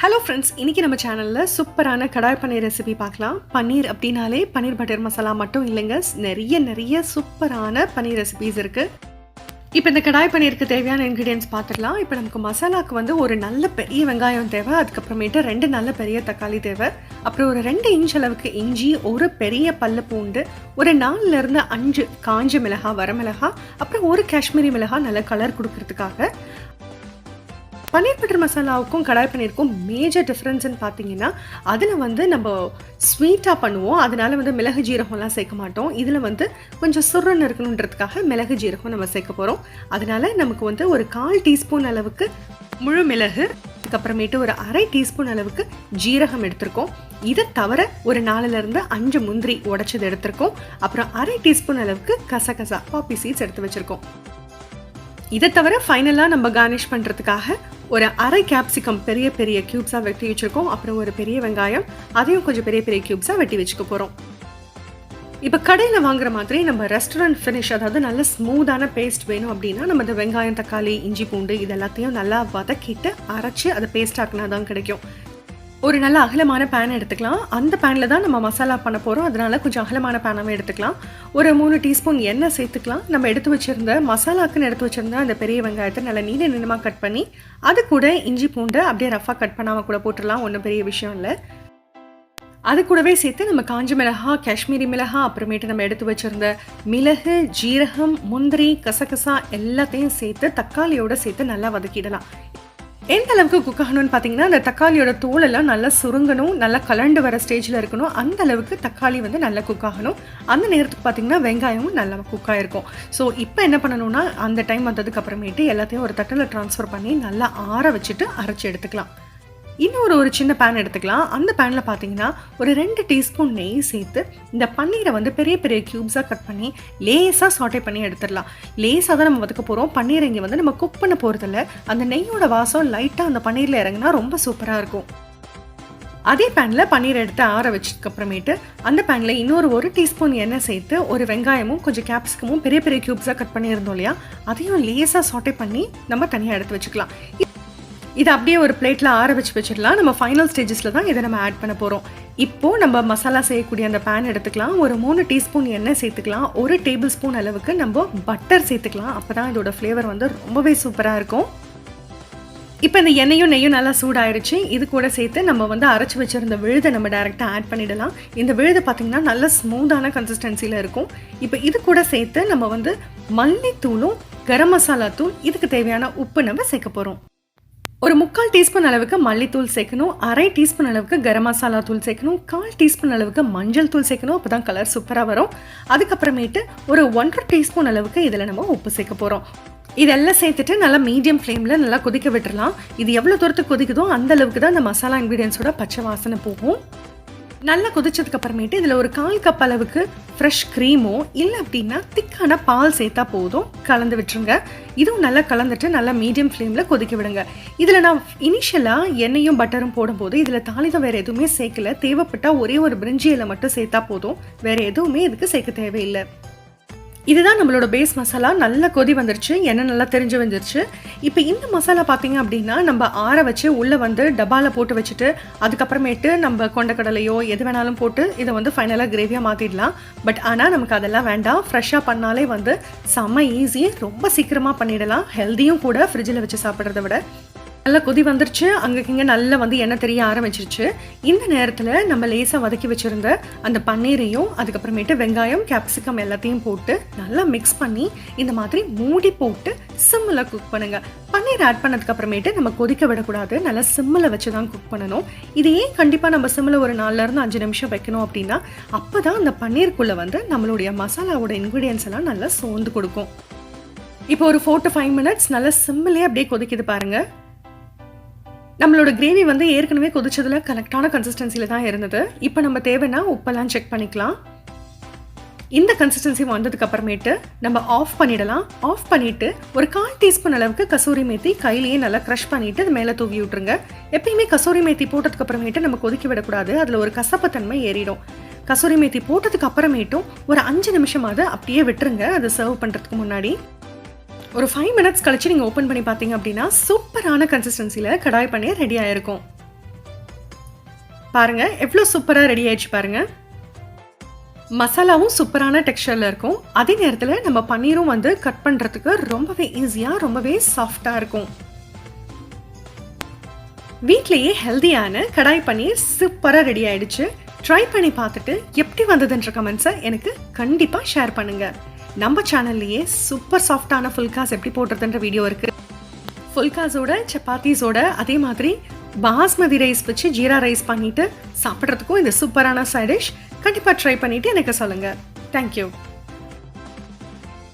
Hello friends, இன்றைக்கி நம்ம சேனலில் சூப்பரான கடாய் பன்னீர் ரெசிபி பார்க்கலாம். பன்னீர் அப்படின்னாலே பன்னீர் பட்டர் மசாலா மட்டும் இல்லைங்க, நிறைய சூப்பரான பன்னீர் ரெசிபிஸ் இருக்குது. இப்போ இந்த கடாய் பன்னீருக்கு தேவையான இன்க்ரீடியன்ஸ் பார்த்துடலாம். இப்போ நமக்கு மசாலாவுக்கு வந்து ஒரு நல்ல பெரிய வெங்காயம் தேவை, அதுக்கப்புறமேட்டு 2 நல்ல பெரிய தக்காளி தேவை, அப்புறம் ஒரு 2 இன்ச் அளவுக்கு இஞ்சி, ஒரு பெரிய பல்லு பூண்டு, ஒரு 4லேருந்து 5 காஞ்ச மிளகாய், வரமிளகாய், அப்புறம் ஒரு காஷ்மீரி மிளகாய் நல்ல கலர் கொடுக்கறதுக்காக. பன்னீர் பட்டர் மசாலாவுக்கும் கடாய் பன்னீருக்கும் மேஜர் டிஃப்ரென்ஸ்ன்னு பார்த்தீங்கன்னா, அதில் வந்து நம்ம ஸ்வீட்டாக பண்ணுவோம், அதனால வந்து மிளகு ஜீரகம்லாம் சேர்க்க மாட்டோம். இதில் வந்து கொஞ்சம் சுருன்னு இருக்கணுன்றதுக்காக மிளகு ஜீரகம் நம்ம சேர்க்க போகிறோம். அதனால நமக்கு வந்து ஒரு 1/4 டீஸ்பூன் அளவுக்கு முழு மிளகு, அதுக்கப்புறமேட்டு ஒரு 1/2 டீஸ்பூன் அளவுக்கு ஜீரகம் எடுத்திருக்கோம். இதை தவிர ஒரு 4லேருந்து 5 முந்திரி உடைச்சது எடுத்திருக்கோம். அப்புறம் 1/2 டீஸ்பூன் அளவுக்கு கசகசா பாப்பி சீட்ஸ் எடுத்து வச்சுருக்கோம். இதை தவிர ஃபைனலாக நம்ம கார்னிஷ் பண்ணுறதுக்காக ஒரு 1/2 கேப்சிகம் பெரிய க்யூப்ஸாக வெட்டி வச்சுருக்கோம். அப்புறம் ஒரு பெரிய வெங்காயம், அதையும் கொஞ்சம் பெரிய க்யூப்ஸாக வெட்டி வச்சுக்க போகிறோம். இப்போ கடையில் வாங்குற மாதிரி நம்ம ரெஸ்டாரண்ட் ஃபினிஷ், அதாவது நல்ல ஸ்மூத்தான பேஸ்ட் வேணும் அப்படின்னா நம்ம இந்த வெங்காயம், தக்காளி, இஞ்சி, பூண்டு இது எல்லாத்தையும் நல்லா வதக்கிட்டு அரைச்சி அதை பேஸ்ட் ஆக்கினா தான் கிடைக்கும். ஒரு நல்ல அகலமான பேன் எடுத்துக்கலாம். அந்த பேனில் தான் நம்ம மசாலா பண்ண போகிறோம், அதனால கொஞ்சம் அகலமான பேனாகவே எடுத்துக்கலாம். ஒரு 3 டீஸ்பூன் எண்ணெய் சேர்த்துக்கலாம். நம்ம எடுத்து வச்சுருந்த மசாலாக்குன்னு எடுத்து வச்சுருந்த அந்த பெரிய வெங்காயத்தை நல்லா நீளமாக கட் பண்ணி, அது கூட இஞ்சி பூண்டு அப்படியே ரஃபாக கட் பண்ணாமல் கூட போட்டுடலாம், ஒன்றும் பெரிய விஷயம் இல்லை. அது கூடவே சேர்த்து நம்ம காஞ்ச மிளகாய், காஷ்மீரி மிளகாய், அப்புறமேட்டு நம்ம எடுத்து வச்சுருந்த மிளகு, ஜீரகம், முந்திரி, கசகசா எல்லாத்தையும் சேர்த்து தக்காளியோடு சேர்த்து நல்லா வதக்கிடலாம். எந்த அளவுக்கு குக் ஆகணும்னு பார்த்தீங்கன்னா, அந்த தக்காளியோட தோலெல்லாம் நல்லா சுருங்கணும், நல்லா கலண்டு வர ஸ்டேஜில் இருக்கணும். அந்த அளவுக்கு தக்காளி வந்து நல்லா குக் ஆகணும். அந்த நேரத்துக்கு பார்த்தீங்கன்னா வெங்காயமும் நல்லா குக் ஆகிருக்கும். ஸோ இப்போ என்ன பண்ணணும்னா, அந்த டைம் வந்ததுக்கு அப்புறமேட்டு எல்லாத்தையும் ஒரு தட்டில் ட்ரான்ஸ்ஃபர் பண்ணி நல்லா ஆற வச்சுட்டு அரைச்சி எடுத்துக்கலாம். இன்னொரு சின்ன பேன் எடுத்துக்கலாம். அந்த பேனில் பார்த்தீங்கன்னா ஒரு 2 டீஸ்பூன் நெய் சேர்த்து இந்த பன்னீரை வந்து பெரிய க்யூப்ஸாக கட் பண்ணி லேஸாக சாட்டே பண்ணி எடுத்துடலாம். லேஸாக தான் நம்ம வதக்க போகிறோம். பன்னீர் இங்கே வந்து நம்ம குக் பண்ண போகிறதில்ல. அந்த நெய்யோட வாசம் லைட்டாக அந்த பன்னீரில் இறங்கினா ரொம்ப சூப்பராக இருக்கும். அதே பேனில் பன்னீர் எடுத்து ஆற வச்சதுக்கப்புறமேட்டு அந்த பேனில் இன்னொரு 1 டீஸ்பூன் எண்ணெய் சேர்த்து ஒரு வெங்காயமும் கொஞ்சம் கேப்சிகமும் பெரிய க்யூப்ஸாக கட் பண்ணியிருந்தோம் இல்லையா, அதையும் லேஸாக சாட்டே பண்ணி நம்ம தனியாக எடுத்து வச்சுக்கலாம். இதை அப்படியே ஒரு பிளேட்டில் ஆற வச்சிடலாம். நம்ம ஃபைனல் ஸ்டேஜஸில் தான் இதை நம்ம ஆட் பண்ண போகிறோம். இப்போது நம்ம மசாலா செய்யக்கூடிய அந்த பேன் எடுத்துக்கலாம். ஒரு 3 டீஸ்பூன் எண்ணெய் சேர்த்துக்கலாம். 1 டேபிள் ஸ்பூன் அளவுக்கு நம்ம பட்டர் சேர்த்துக்கலாம். அப்போ தான் இதோட ஃப்ளேவர் வந்து ரொம்பவே சூப்பராக இருக்கும். இப்போ இந்த எண்ணெயும் நெய்யும் நல்லா சூடாயிருச்சு. இது கூட சேர்த்து நம்ம வந்து அரைச்சி வச்சுருந்த விழுதை நம்ம டைரெக்டாக ஆட் பண்ணிடலாம். இந்த விழுது பார்த்திங்கன்னா நல்ல ஸ்மூத்தான கன்சிஸ்டன்சியில் இருக்கும். இப்போ இது கூட சேர்த்து நம்ம வந்து மல்லித்தூளும் கரம் மசாலா தூள், இதுக்கு தேவையான உப்பு நம்ம சேர்க்க போகிறோம். ஒரு 3/4 டீஸ்பூன் அளவுக்கு மல்லித்தூள் சேர்க்கணும், 1/2 டீஸ்பூன் அளவுக்கு கரம் மசாலா தூள் சேர்க்கணும், 1/4 டீஸ்பூன் அளவுக்கு மஞ்சள் தூள் சேர்க்கணும். அப்போ தான் கலர் சூப்பராக வரும். அதுக்கப்புறமேட்டு ஒரு 1/2 டீஸ்பூன் அளவுக்கு இதில் நம்ம உப்பு சேர்க்க போகிறோம். இதெல்லாம் சேர்த்துட்டு நல்லா மீடியம் ஃப்ளேமில் நல்லா கொதிக்க விட்டுறலாம். இது எவ்வளோ தூரத்துக்கு கொதிக்குதோ அந்த அளவுக்கு தான் இந்த மசாலா இன்க்ரீடியன்ஸோட பச்சை வாசனை போகும். நல்லா கொதிச்சதுக்கு அப்புறமேட்டு இதில் ஒரு 1/4 கப் அளவுக்கு ஃப்ரெஷ் க்ரீமோ இல்லை அப்படின்னா திக்கான பால் சேர்த்தா போதும், கலந்து விட்டுருங்க. இதுவும் நல்லா கலந்துட்டு நல்லா மீடியம் ஃப்ளேமில் கொதிக்க விடுங்க. இதில் நான் இனிஷியலாக எண்ணெயும் பட்டரும் போடும்போது இதில் தாளிதம் வேறு எதுவுமே சேர்க்கல. தேவைப்பட்டால் ஒரே ஒரு பிரிஞ்சி இலை மட்டும் சேர்த்தா போதும், வேறு எதுவுமே இதுக்கு சேர்க்க தேவையில்லை. இதுதான் நம்மளோட பேஸ் மசாலா. நல்லா கொதி வந்துருச்சு, எண்ணெய் நல்லா தெரிஞ்சு வந்துருச்சு. இப்போ இந்த மசாலா பார்த்தீங்க அப்படின்னா நம்ம ஆற வச்சு உள்ளே வந்து டப்பாவில் போட்டு வச்சுட்டு அதுக்கப்புறமேட்டு நம்ம கொண்டக்கடலையோ எது வேணாலும் போட்டு இதை வந்து ஃபைனலாக கிரேவியாக மாற்றிடலாம். பட் ஆனால் நமக்கு அதெல்லாம் வேண்டாம். ஃப்ரெஷ்ஷாக பண்ணாலே வந்து செம்ம ஈஸி, ரொம்ப சீக்கிரமாக பண்ணிடலாம். ஹெல்த்தியும் கூட ஃப்ரிட்ஜில் வச்சு சாப்பிட்றத விட. நல்லா கொதி வந்துருச்சு, அங்கே நல்லா வந்து எண்ணெய் தெரிய ஆரம்பிச்சிருச்சு. இந்த நேரத்தில் நம்ம லேசாக வதக்கி வச்சுருந்த அந்த பன்னீரையும் அதுக்கப்புறமேட்டு வெங்காயம், கேப்சிகம் எல்லாத்தையும் போட்டு நல்லா மிக்ஸ் பண்ணி இந்த மாதிரி மூடி போட்டு சிம்மில் குக் பண்ணுங்கள். பன்னீர் ஆட் பண்ணதுக்கு அப்புறமேட்டு நம்ம கொதிக்க விடக்கூடாது, நல்லா சிம்மில் வச்சு தான் குக் பண்ணணும். இது ஏன் கண்டிப்பாக நம்ம சிம்மில் ஒரு 4லேருந்து 5 நிமிஷம் வைக்கணும் அப்படின்னா, அப்போ தான் அந்த பன்னீருக்குள்ளே வந்து நம்மளுடைய மசாலாவோட இன்க்ரீடியன்ஸ் எல்லாம் நல்லா சோர்ந்து கொடுக்கும். இப்போ ஒரு 4 to 5 மினிட்ஸ் நல்லா சிம்மிலே அப்படியே கொதிக்குது பாருங்கள். நம்மளோட கிரேவி வந்து ஏற்கனவே கொதிச்சதில் கரெக்டான கன்சிஸ்டன்சியில் தான் இருந்தது. இப்போ நம்ம தேவைன்னா உப்பெல்லாம் செக் பண்ணிக்கலாம். இந்த கன்சிஸ்டன்சி வந்ததுக்கு அப்புறமேட்டு நம்ம ஆஃப் பண்ணிடலாம். ஆஃப் பண்ணிவிட்டு ஒரு 1/4 டீஸ்பூன் அளவுக்கு கசூரி மேத்தி கையிலேயே நல்லா க்ரஷ் பண்ணிவிட்டு அது மேலே தூவி விட்டுருங்க. எப்பயுமே கசூரி மேத்தி போட்டதுக்கு அப்புறமேட்டு நம்ம கொதிக்க விடக்கூடாது, அதில் ஒரு கசப்புத்தன்மை ஏறிடும். கசூரி மேத்தி போட்டதுக்கு அப்புறமேட்டும் ஒரு 5 நிமிஷமாவது அப்படியே விட்டுருங்க, அதை சர்வ் பண்ணுறதுக்கு முன்னாடி. ஒரு 5 மினிட்ஸ் கழிச்சு நீங்கள் ஓப்பன் பண்ணி பார்த்தீங்க அப்படின்னா சூப்பரான கன்சிஸ்டன்சியில் கடாய் பன்னீர் ரெடி ஆகிருக்கும். பாருங்க எவ்வளோ சூப்பராக ரெடி ஆயிடுச்சு பாருங்க. மசாலாவும் சூப்பரான டெக்ஸ்சரில் இருக்கும். அதே நேரத்தில் நம்ம பன்னீரும் வந்து கட் பண்ணுறதுக்கு ரொம்பவே ஈஸியாக ரொம்பவே சாஃப்டாக இருக்கும். வீட்லேயே ஹெல்தியான கடாய் பன்னீர் சூப்பராக ரெடி ஆயிடுச்சு. ட்ரை பண்ணி பார்த்துட்டு எப்படி வந்ததுன்ற கமெண்ட்ஸை எனக்கு கண்டிப்பாக ஷேர் பண்ணுங்கள். நம்ம சேனல்லையே சூப்பர் சாஃப்டான ஃபுல்காஸ் எப்படி போடுறதுன்ற வீடியோ இருக்குது. ஃபுல்காஸோட சப்பாத்தீஸோட அதே மாதிரி பாஸ்மதி ரைஸ் வச்சு ஜீரா ரைஸ் பண்ணிவிட்டு சாப்பிட்றதுக்கும் இந்த சூப்பரான சைட் டிஷ் கண்டிப்பாக ட்ரை பண்ணிவிட்டு எனக்கு சொல்லுங்கள். தேங்க்யூ.